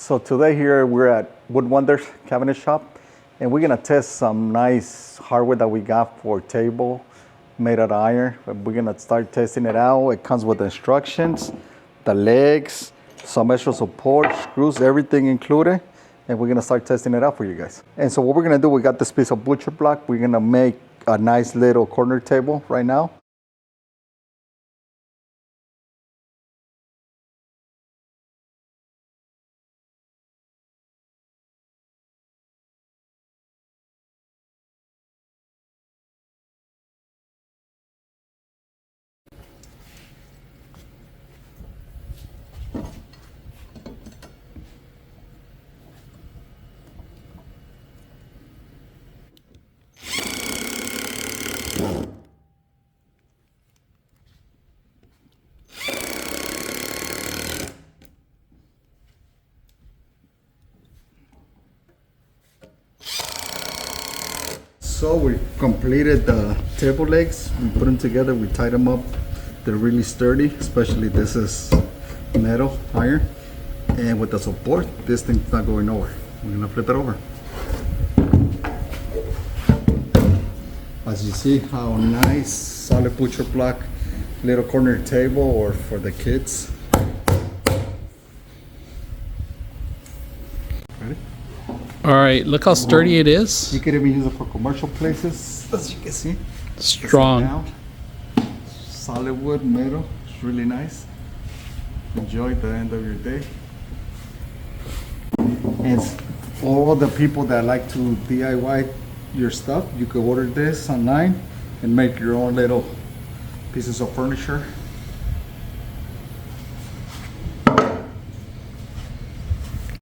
So today here we're at Wood Wonders Cabinet Shop, and we're gonna test some nice hardware that we got for table made out of iron. We're gonna start testing it out. It comes with instructions, the legs, some extra support, screws, everything included. And we're gonna start testing it out for you guys. And so what we're gonna do, we got this piece of butcher block. We're gonna make a nice little corner table right now. So we completed the table legs. We put them together, we tied them up. They're really sturdy, especially this is metal, iron. And with the support, this thing's not going nowhere. We're gonna flip it over. As you see how nice, solid butcher block, little corner table or for the kids. Ready? All right, look how sturdy it is. You could even use it for commercial places, as you can see. Strong. Solid wood, metal, it's really nice. Enjoy the end of your day. And all the people that like to DIY your stuff, you could order this online and make your own little pieces of furniture.